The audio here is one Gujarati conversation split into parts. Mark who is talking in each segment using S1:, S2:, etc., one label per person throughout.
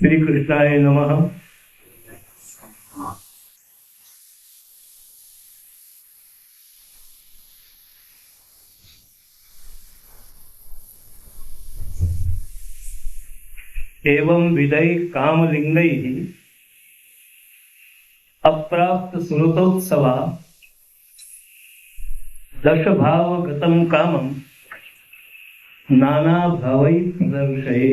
S1: શ્રી કૃષ્ણાય નમઃ. एवं विदय कामलिंगैः अप्राप्त सुरतोत्सवा दश भाव गतम कामम नाना भावै प्रदर्शये.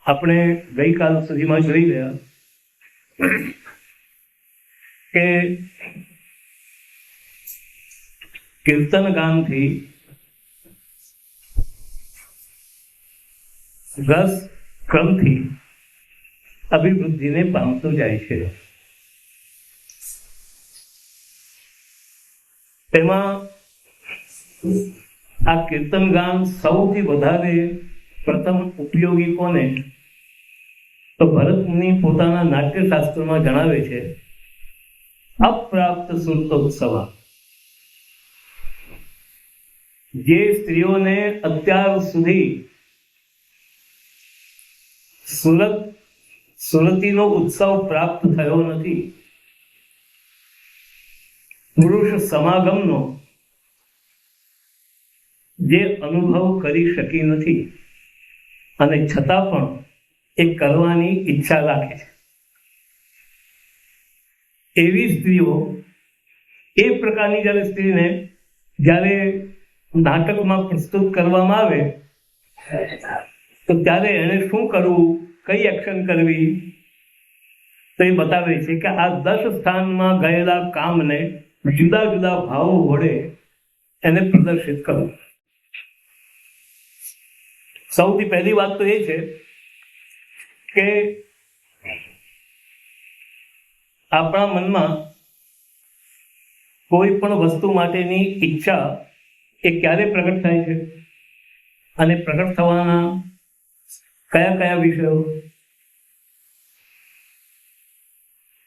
S1: આપણે ગઈકાલ સુધીમાં જોઈ રહ્યા કે કીર્તન ગાનથી રસ ક્રમથી અભિવૃદ્ધિને પામતો જાય છે. તેમાં આ કીર્તન ગાન સૌથી વધારે પ્રથમ ઉપયોગી કોને? તો ભરત મુનિ પોતાના નાટ્યશાસ્ત્રમાં જણાવે છે, અપ્રાપ્ત સુરતોત્સવ. જે સ્ત્રીઓને અત્યાર સુધી સુરતીનો ઉત્સવ પ્રાપ્ત થયો નથી, પુરુષ સમાગમનો જે અનુભવ કરી શકી નથી અને છતાં પણ એ કરવાની ઈચ્છા રાખે છે, એવી સ્ત્રીઓ, એ પ્રકારની જ્યારે સ્ત્રીને જ્યારે નાટકમાં પ્રસ્તુત કરવામાં આવે તો ત્યારે એને શું કરવું, કઈ એક્શન કરવી, તો એ બતાવે છે કે આ 10 સ્થાનમાં ગયેલા કામને જુદા જુદા ભાવો વડે એને પ્રદર્શિત કરવું. સૌથી પહેલી વાત તો એ છે કે આપણા મનમાં કોઈ પણ વસ્તુ માટેની ઈચ્છા એ ક્યારે પ્રગટ થાય છે અને પ્રગટ થવાના કયા કયા વિષયો?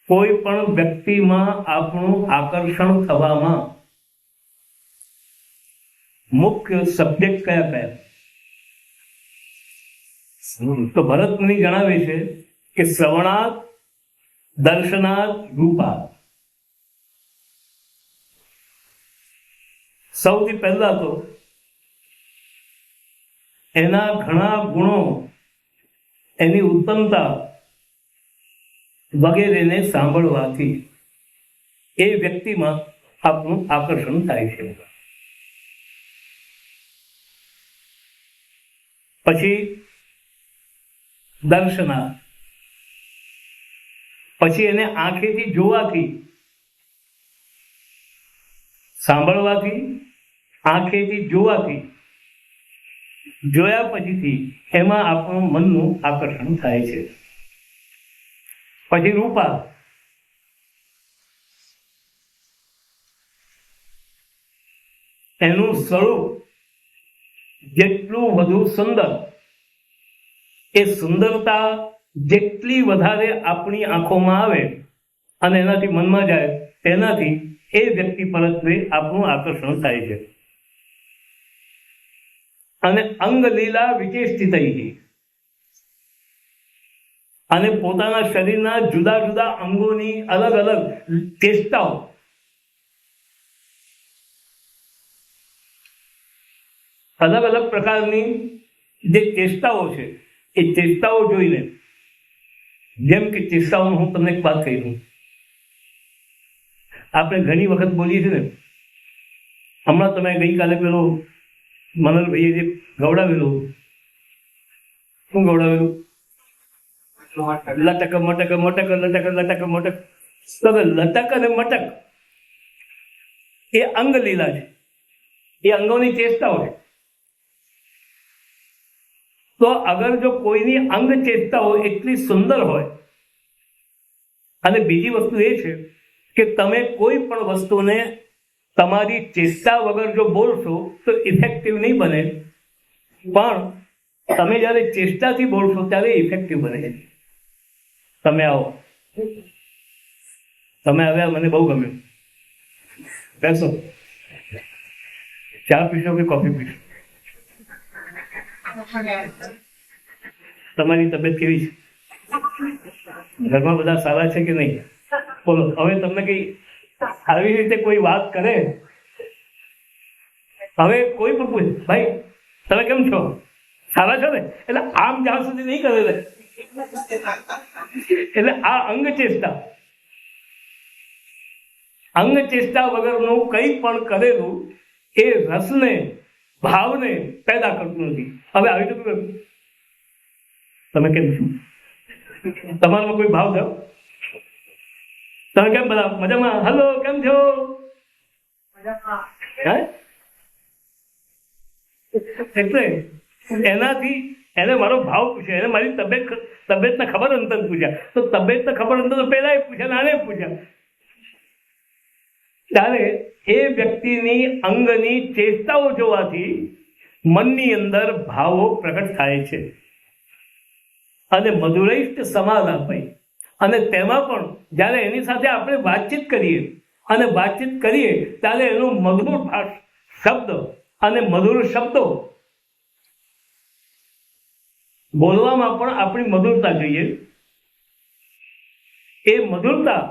S1: કોઈ પણ વ્યક્તિમાં આપણું આકર્ષણ થવામાં મુખ્ય સબ્જેક્ટ કયા કયા? તો ભરત મુનિ જણાવે છે કે શ્રવણાત, દર્શનાત, રૂપાત. સૌથી પહેલા તો એના ઘણા ગુણો, એની ઉત્તમતા વગેરેને સાંભળવાથી એ વ્યક્તિમાં આપણું આકર્ષણ થાય છે. પછી દર્શના, પછી એને આંખેથી જોવાથી, સાંભળવાથી, આંખેથી જોવાથી, જોયા પછીથી એમાં આપણું મનનું આકર્ષણ થાય છે. પછી રૂપા, એનું સ્વરૂપ જેટલું વધુ સુંદર, એ સુંદરતા જેટલી વધારે આપણી આંખોમાં આવે અને એનાથી મનમાં જાય, તેનાથી એ વ્યક્તિ પરત્વે આપણું આકર્ષણ થાય છે. અને અંગ લીલા વિચેષ્ટિતૈ, અને પોતાના શરીરના જુદા જુદા અંગોની અલગ અલગ ચેષ્ટાઓ, અલગ અલગ પ્રકારની જે ચેષ્ટાઓ છે, એ ચેષ્ટાઓ જોઈને, જેમ કે ચેષ્ટાઓનું હું તમને એક વાત કહી દઉં. આપણે ઘણી વખત બોલીએ છીએ ને, હમણાં તમે ગઈકાલે પેલો મનલભાઈએ જે ગવડાવેલું, શું ગવડાવેલું? લટક મટક મટક લટક લટક મટક. તો લટક અને મટક એ અંગ લીલા છે, એ અંગોની ચેષ્ટાઓ છે. તો અગર જો કોઈની અંગ ચેષ્ટાઓ એટલી સુંદર હોય, અને બીજી વસ્તુ એ છે કે તમે કોઈ પણ વસ્તુને તમારી ચેષ્ટા વગર જો બોલશો તો ઇફેક્ટિવ નહીં બને, પણ તમે જ્યારે ચેષ્ટાથી બોલશો ત્યારે ઇફેક્ટિવ બને. તમે આવો, તમે આવ્યા, મને બહુ ગમ્યું. બેસો, ચા પીશો કે કોફી પીશો? તમારી તબિયત કેવી છે? ઘરમાં બધા સારા છે કે નહીં? બોલો. હવે તમને કઈ આવી રીતે કોઈ વાત કરે, હવે કોઈ પણ પૂછે, ભાઈ તમે કેમ છો, સારા છો ને? એટલે આમ જ્યાં સુધી નહીં કરે, એટલે આ અંગ ચેષ્ટા વગરનું કંઈ પણ કરેલું એ રસને, ભાવને પેદા કરતું નથી. હવે આવી રીતે તમે કેમ છો, તમારામાં કોઈ ભાવ થયો? તમે કેમ બધા મજામાં? હલો, કેમ છો? એટલે એનાથી એને મારો ભાવ પૂછ્યા, એને મારી તબિયતના ખબર અંતર પૂછ્યા. તો તબિયતના ખબર અંતર તો પહેલા એ પૂછ્યા, આને પૂછ્યા. ત્યારે એ વ્યક્તિની અંગની ચેષ્ટાઓ જોવાથી મનની અંદર ભાવો પ્રગટ થાય છે અને મધુરૈષ્ઠ સમાલાપય. અને તેમાં પણ જ્યારે એની સાથે આપણે વાતચીત કરીએ ત્યારે એનું મધુર શબ્દ અને મધુર શબ્દો બોલવામાં પણ આપણી મધુરતા જોઈએ. એ મધુરતા,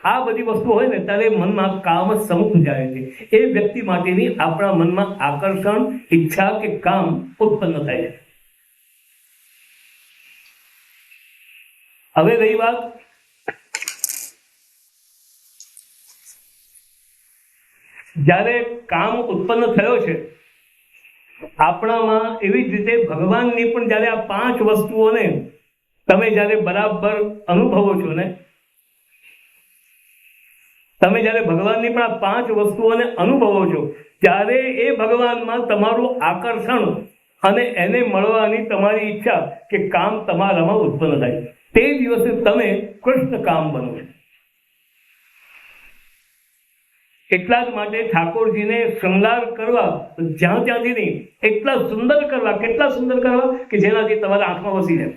S1: આ બધી વસ્તુ હોય ને ત્યારે મનમાં કામ સમૂહ જાય છે. એ વ્યક્તિ માટેની આપણા મનમાં આકર્ષણ, ઈચ્છા કે કામ ઉત્પન્ન થાય છે. હવે રહી વાત જ્યારે કામ ઉત્પન્ન થયો છે આપણામાં, એવી જ રીતે ભગવાનની પણ જ્યારે આ 5 વસ્તુઓને તમે જ્યારે બરાબર અનુભવો છો ને, તમે જ્યારે ભગવાનની પણ આ 5 વસ્તુઓને અનુભવો છો ત્યારે એ ભગવાનમાં તમારું આકર્ષણ અને એને મળવાની તમારી ઈચ્છા કે કામ તમારામાં ઉત્પન્ન થાય. તે દિવસે તમે કૃષ્ણ કામ બનો છો. એટલા જ માટે ઠાકોરજીને શૃંગાર કરવા ત્યાંથી નહીં, એટલા સુંદર કરવા, કેટલા સુંદર કરવા કે જેનાથી તમારા આંખમાં વસી જાય.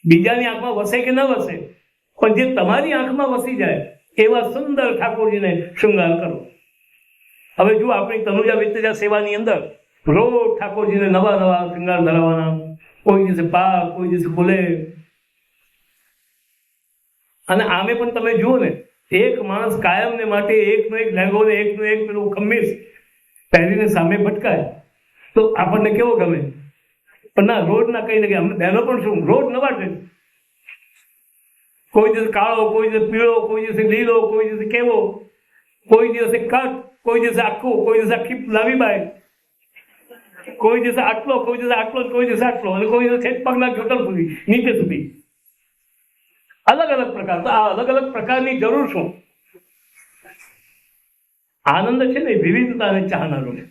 S1: બીજાની આંખમાં વસે કે ન વસે, પણ જે તમારી આંખમાં વસી જાય એવા સુંદર ઠાકોરજીને શૃંગાર કરો. હવે જો આપણી તનુજા વિતજા સેવાની અંદર રોજ ઠાકોરજીને નવા નવા શૃંગાર ધરાવવાના, કોઈ દિવસે પાક, કોઈ દિવસે ફૂલે. અને આમે પણ તમે જુઓ ને, એક માણસ કાયમને માટે એકનો એક લહેંગો ને એકનો એક પેલું ખમીસ પહેરીને સામે ભટકાય તો આપણને કેવો ગમે? પણ ના, રોજ ના કઈ ને અમને બહેનો પણ શું રોજ નવા ડ્રેસ, કોઈ દિવસ કાળો, કોઈ દિવસ પીળો, કોઈ દિવસે લીલો, કોઈ દિવસે કેવો, કોઈ દિવસે કટ, કોઈ દિવસે આખું, કોઈ દિવસે આખી લાવી બાય, કોઈ દિવસે આટલો, કોઈ દિવસે આટલો, કોઈ દિવસે આટલો, અને કોઈ દિવસે પગના ઘૂંટણ સુધી નીચે સુધી અલગ અલગ પ્રકાર. તો આ અલગ અલગ પ્રકારની જરૂર શું? આનંદ છે ને વિવિધતાને ચાહનારો છે.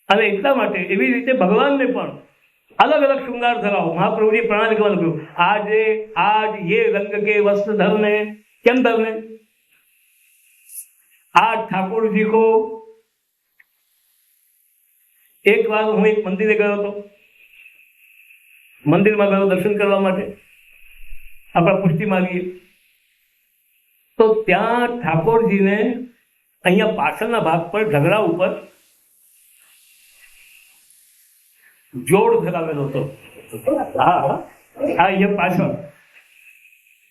S1: અને એટલા માટે એવી રીતે ભગવાનને પણ અલગ અલગ શૃંગાર ધરાવો. મહાપ્રભુજી પ્રણાલિકામાં લખ્યું, આજ ये रंग के वस्त्र धरने, કેમ ધરને? આજ ઠાકોરજી કો. એક વાર હું એક મંદિરે ગયો હતો, મંદિરમાં ગયો દર્શન કરવા માટે, આપણા પુષ્ટિ માગીએ તો ત્યાં ઠાકોરજીને અહીંયા પાછળના ભાગ પર ઢગલા ઉપર જોડ ધરાવેલો હતો. હા, અહીંયા પાછળ.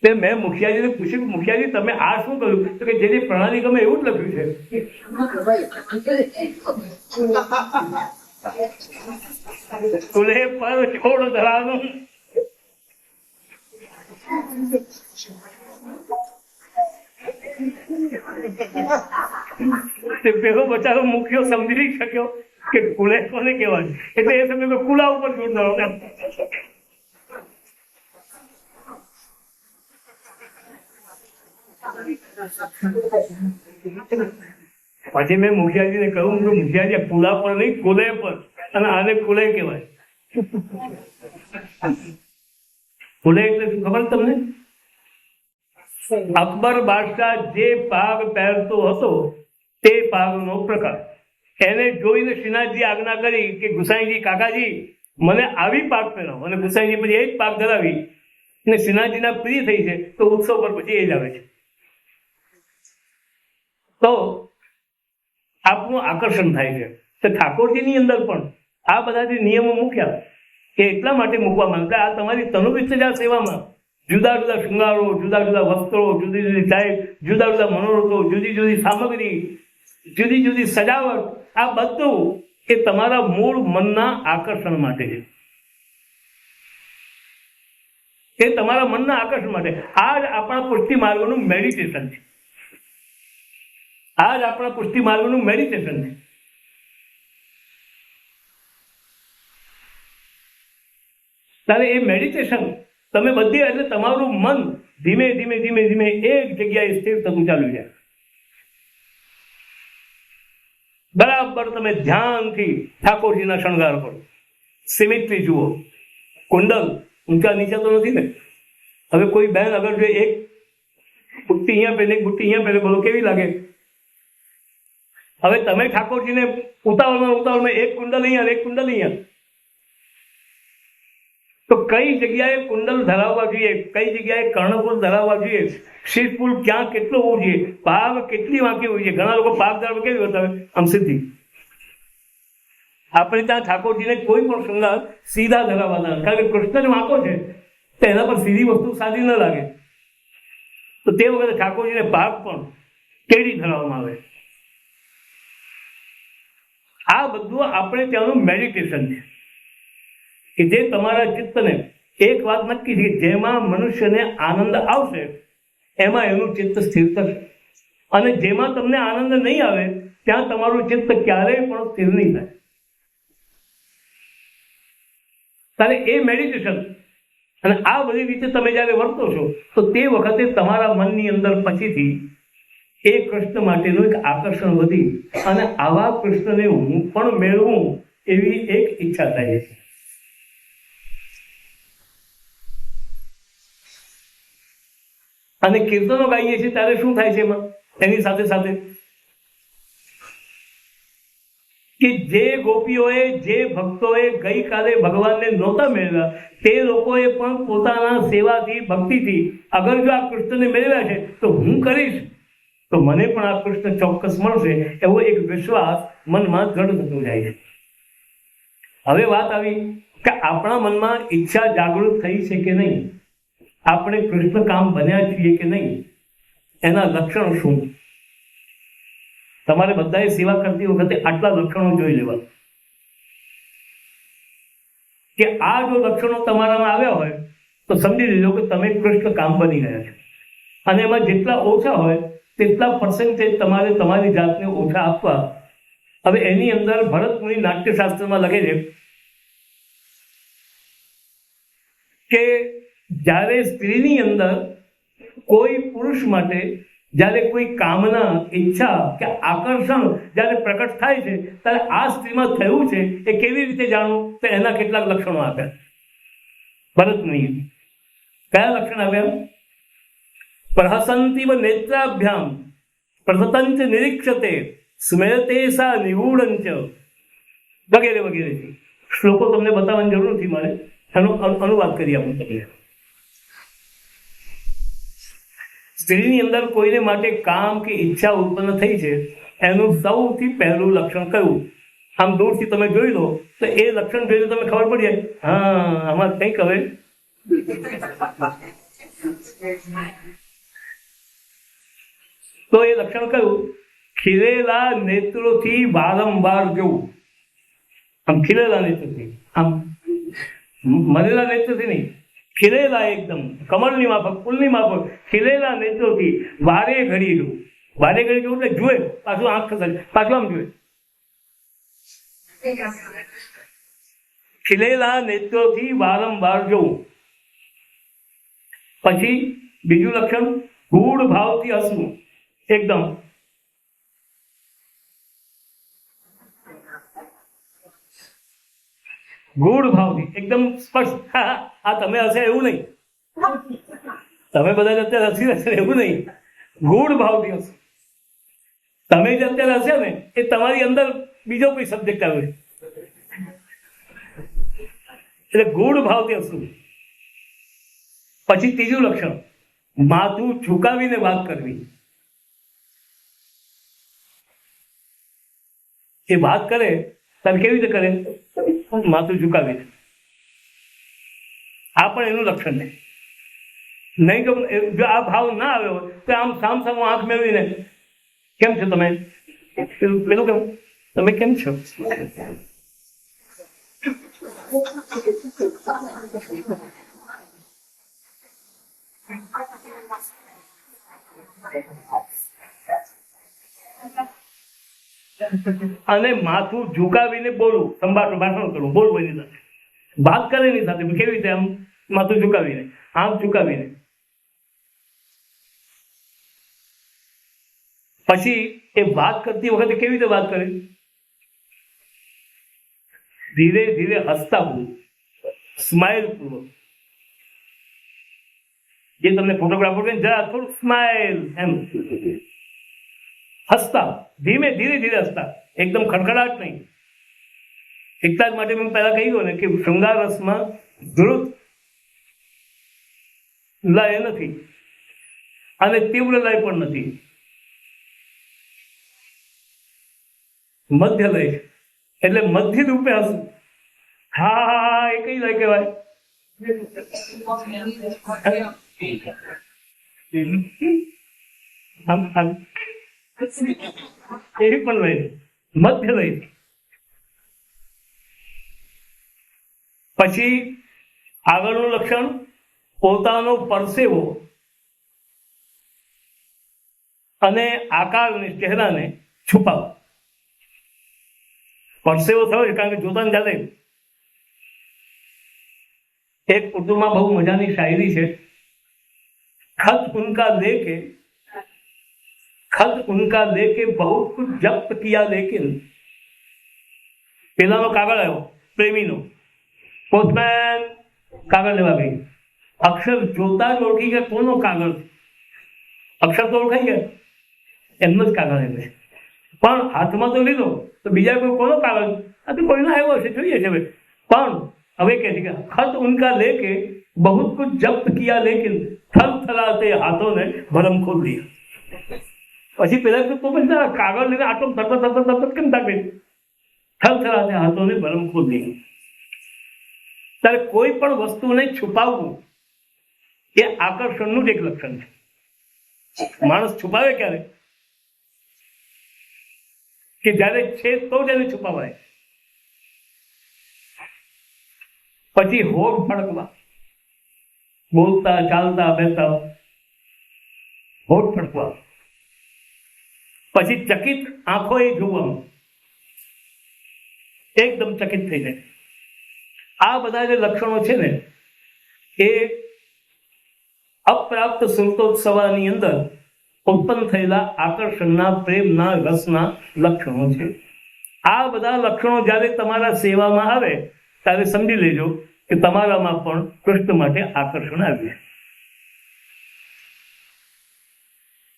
S1: તે મેં મુખિયાજીને પૂછ્યું, મુખિયાજી તમે આ શું કર્યું? તો કે જેની પ્રણાલી ગમે એવું જ લખ્યું છે. તુલે પર જોડ ધરાવવાનું. પેલો બચારો મુખ્યો સમજી નહીં શક્યો કે કુલે કોને કહેવાય, એટલે એ સમય કુલા ઉપર જોડ ધરાવતા. પછી મેં મુખિયાજીને કહ્યું, મુખિયાજી કુલા પર નહીં, કુલે પર, અને આને કુલે કહેવાય. કુલે એટલે શું ખબર તમને? અકબર બાદશાહ જે પાગ પહેરતો હતો તે પાગનો પ્રકાર. એને જોઈને શ્રીનાથજી આજ્ઞા કરી કે ગુસાઈજી, કાકાજી મને આવી પાગ પહેરાવો. અને ગુસાઈજી પછી એ જ પાગ ધરાવી અને શ્રીનાથજીના પ્રિય થઈ છે તો ઉત્સવ પર પછી એ જ આવે છે. તો આપનું આકર્ષણ થાય છે. તો ઠાકોરજીની અંદર પણ આ બધા જે નિયમો મૂક્યા એ એટલા માટે મૂકવામાં આવ્યા આ તમારી તનુવિત્તજા સેવામાં જુદા જુદા શૃંગારો, જુદા જુદા વસ્ત્રો, જુદી જુદી ટાઈપ, જુદા જુદા મનોરથો, જુદી જુદી સામગ્રી, જુદી જુદી સજાવટ, આ બધું એ તમારા મૂળ મનના આકર્ષણ માટે છે. એ તમારા મનના આકર્ષણ માટે. આ જ આપણા પુષ્ટિ માર્ગનું મેડિટેશન છે. આ જ આપણા પુષ્ટિ માર્ગનું મેડિટેશન છે. ત્યારે એ મેડિટેશન તમે બધી એટલે તમારું મન ધીમે ધીમે ધીમે ધીમે એક જગ્યાએ સ્થિર થતું ચાલુ જાય. બરાબર તમે ધ્યાનથી ઠાકોરજીના શણગાર કરો, સિમિટ્રી જુઓ, કુંડલ ઊંચા નીચા તો નથી ને. હવે કોઈ બહેન અગર જો એક બુટ્ટી અહીંયા પહેરે એક બુટ્ટી અહીંયા પહેરે, બોલો કેવી લાગે? હવે તમે ઠાકોરજીને ઉતાવળમાં એક કુંડલ અહીંયા એક કુંડલ અહીંયા, તો કઈ જગ્યાએ કુંડલ ધરાવવા જોઈએ, કઈ જગ્યાએ કર્ણફૂલ ધરાવવા જોઈએ, શીશફૂલ ક્યાં કેટલો હોવું જોઈએ, પાગ કેટલી વાંકી હોવી જોઈએ. ઘણા લોકો પાગ ધરાવ કેવી બતાવે આમ સીધી. આપણે ત્યાં ઠાકોરજીને કોઈ પણ શૃંગાર સીધા ધરાવવાના, કારણ કે કૃષ્ણ વાંકો છે તો એના પર સીધી વસ્તુ સાદી ન લાગે. તો તે વખતે ઠાકોરજીને પાગ પણ કેડી ધરાવવામાં આવે. આ બધું આપણે ત્યાંનું મેડિટેશન છે કે જે તમારા ચિત્તને એક વાત નક્કી છે કે જેમાં મનુષ્યને આનંદ આવશે એમાં એનું ચિત્ત સ્થિર થશે, અને જેમાં તમને આનંદ નહીં આવે ત્યાં તમારું ચિત્ત ક્યારેય પણ સ્થિર નહીં થાય. ત્યારે એ મેડિટેશન અને આ બધી રીતે તમે જ્યારે વર્તો છો તો તે વખતે તમારા મનની અંદર પછીથી એ કૃષ્ણ માટેનું એક આકર્ષણ વધી અને આવા કૃષ્ણને હું પણ મેળવું એવી એક ઈચ્છા થાય છે. અને કીર્તનો ગાઈએ છીએ ત્યારે શું થાય છે એમાં એની સાથે સાથે કે જે ગોપીઓએ, જે ભક્તોએ ગઈકાલે ભગવાનને નહોતા મેળવ્યા તે લોકોએ પણ પોતાના સેવાથી, ભક્તિથી અગર જો આ કૃષ્ણને મેળવ્યા છે તો હું કરીશ તો મને પણ આ કૃષ્ણ ચોક્કસ મળશે એવો એક વિશ્વાસ મનમાં દ્રઢ થતો જાય છે. હવે વાત આવી કે આપણા મનમાં ઈચ્છા જાગૃત થઈ છે કે નહીં, આપણે કૃષ્ણ કામ બન્યા છીએ કે નહીં, એના લક્ષણો શું? તમારે બધાએ સેવા કરતી વખતે આટલા લક્ષણો જોઈ લેવા કે આ જો લક્ષણો તમારામાં આવ્યા હોય તો સમજી લેજો કે તમે કૃષ્ણ કામ બની ગયા છે. અને એમાં જેટલા ઓછા હોય તેટલા પર્સન્ટેજ તમારે તમારી જાતને ઓછા આપવા. હવે એની અંદર ભરત મુનિ નાટ્યશાસ્ત્રમાં લખે છે કે જ્યારે સ્ત્રીની અંદર કોઈ પુરુષ માટે જ્યારે કોઈ કામના, ઈચ્છા કે આકર્ષણ જ્યારે પ્રકટ થાય છે ત્યારે આ સ્ત્રીમાં થયું છે એ કેવી રીતે જાણવું, તો એના કેટલાક લક્ષણો આપ્યા ભરતની. કયા લક્ષણ આપ્યા? પ્રહસંતિવ નેત્રાભ્યામ પ્રસતંચ નિરીક્ષતે સ્મરતે સા નિગૂઢંચ વગેરે વગેરે. શ્લોકો તમને બતાવવાની જરૂર નથી મારે, એનો અનુવાદ કરી આપું તમને. સ્ત્રીની અંદર કોઈને માટે કામ કે ઈચ્છા ઉત્પન્ન થઈ છે એનું સૌથી પહેલું લક્ષણ કયું? આમ દૂરથી તમે જોઈ લો તો એ લક્ષણ જોઈને તમે ખબર પડી જાય હા આમાં કંઈક હવે તો એ લક્ષણ કયું? ખીલેલા નેત્રોથી વારંવાર જોવું. આમ ખીલેલા નેત્રથી, આમ મરેલા નેત્રથી નહીં, ખીલેલા એકદમ કમળની માફક, ફૂલની માફક ખીલેલા નેત્રોથી વારે ઘડી જોવું. વારે ઘડી જોવું એટલે જુએ, પાછું આંખ ખસે, પાછું આમ જુએ. ખીલેલા નેત્રોથી વારંવાર જોવું. પછી બીજું લક્ષણ ગૂઢ ભાવથી હસવું. એકદમ ગૂઢ ભાવથી, એકદમ સ્પષ્ટ. આ તમે હશે એવું નહીં, તમે બધા અત્યારે હસી રહેશે એવું નહીં. ગૂઢ ભાવથી હશે. તમે જે અત્યારે હશે ને એ તમારી અંદર બીજો કોઈ સબ્જેક્ટ આવે એટલે ગૂઢ ભાવથી હસવું. પછી ત્રીજું લક્ષણ માથું ઝુકાવીને વાત કરવી. એ વાત કરે ત્યારે કેવી રીતે કરે? માથું ઝુકાવી દે. આ પણ એનું લક્ષણ છે. નહીં તો જો આ ભાવ ના આવ્યો હોય તો આમ સામ આંખ મેળવીને કેમ છો તમે, પેલું કેમ તમે કેમ છો, અને માથું ઝુકાવીને બોલવું, સંભાષણ ભાષણ કરવું, બોલવું એની સાથે, વાત કરે એની સાથે. કેવી રીતે? આમ માથું ઝુકાવીને, આંખ ઝુકાવીને. પછી એ વાત કરતી વખતે કેવી રીતે વાત કરે? ધીરે ધીરે હસતા પૂર્વક, સ્માઇલ પૂર્વક. જે તમને ફોટોગ્રાફર કહે જરા થોડું સ્માઇલ, એમ હસતા, ધીમે ધીરે ધીરે હસતા, એકદમ ખડખડાટ નહીં. એટલા જ માટે મેં પહેલા કહ્યું ને કે શૃંગાર રસમાં ધ્રુત લય નથી અને તીવ્ર લય પણ નથી, મધ્ય લય. એટલે મધ્ય રૂપે હસવું. હા, એ કઈ લય કહેવાય? એવી પણ લય, મધ્ય લય. પછી આગળનું લક્ષણ, પોતાનો પરસેવો અને આકારને, ચહેરાને છુપાવો. પરસેવો થયો છે કારણ કે જોતાને જાતે. એક ઉર્દુમાં બહુ મજાની શાયરી છે, खत उनका लेके बहुत कुछ जब्त किया लेकिन. પેલાનો કાગળ આવ્યો, પ્રેમીનો, પોસ્ટમેન કાગળ લેવા ગઈ. અક્ષર જોતા જ ઓળખી ગયા કોનો કાગળ. અક્ષર તો ઓળખાઈ ગયા, એમનો જ કાગળ એમને. પણ હાથમાં તો લીધો તો બીજા કોઈ કોનો કાગળ? આ તો કોઈનો આવ્યો હશે, જોઈએ છે. પણ હવે કે છે કે ખત ઉનકા લેકે बहुत कुछ जब्त किया लेकिन थरथराते हाथों ने भरम खोल दिया. પછી પેલા તો પછી કાગળ લઈને આટલો થરથર કેમ થાય? થરથરાતે હાથોને ભરમ ખોલ દિયા. ત્યારે કોઈ પણ વસ્તુને છુપાવવું એ આકર્ષણનું જ એક લક્ષણ છે. માણસ છુપાવે ક્યારે? કે જયારે છે તો જ એને છુપાવાય. પછી હોઠ ફડકવા, બોલતા ચાલતા બેસતા હોઠ ફડકવા. પછી ચકિત આંખો એ જોવાનું, એકદમ ચકિત થઈ જાય. આ બધા જે લક્ષણો છે ને એ અપ્રાપ્ત સુરતોત્સવની અંદર ઉત્પન્ન થયેલા આકર્ષણના, પ્રેમના, રસના લક્ષણો છે. આ બધા લક્ષણો જ્યારે તમારા સેવામાં આવે ત્યારે સમજી લેજો કે તમારામાં પણ કૃષ્ણ માટે આકર્ષણ આવ્યું.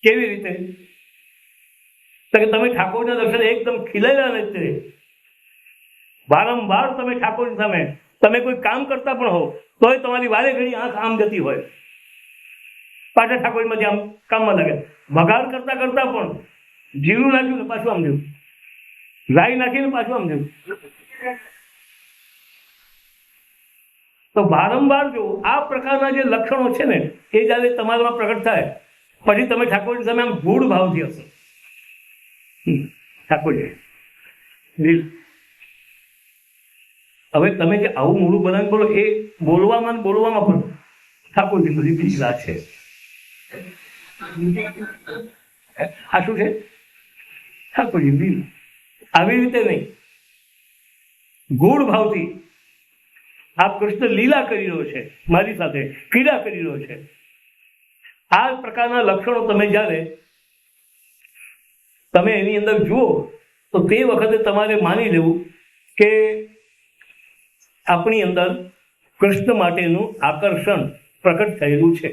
S1: કેવી રીતે? તમે ઠાકોરના દર્શન એકદમ ખીલેલા નથી. વારંવાર તમે ઠાકોરની સામે તમે કોઈ કામ કરતા પણ હો તોય તમારી વારે ઘડી આંખ આમ જતી હોય, પાછા ઠાકોરમાં આમ કામમાં લાગે. વઘાર કરતા કરતા પણ જીરું નાખ્યું ને પાછું આમ જવું, રાઈ નાખીને પાછું આમ જવું. તો વારંવાર જો આ પ્રકારના જે લક્ષણો છે ને એ જયારે તમારામાં પ્રગટ થાય પછી તમે ઠાકોરની સામે આમ ગૂઢ ભાવથી હશો. ઠાકોરજી હવે તમે જે આવું મૂળું બનાવી બોલો એ બોલવામાં પણ ઠાકોરજી બધી બીજી વાત છે. આ શું છે? ઠાકોરજી દિલ. આવી રીતે નહીં, ગૂઢ ભાવથી આ કૃષ્ણ લીલા કરી રહ્યો છે, મારી સાથે ક્રીડા કરી રહ્યો છે. આ પ્રકારના લક્ષણો તમે જ્યારે તમે એની અંદર જુઓ તો તે વખતે તમારે માની લેવું કે આપણી અંદર કૃષ્ણ માટેનું આકર્ષણ પ્રકટ થયેલું છે.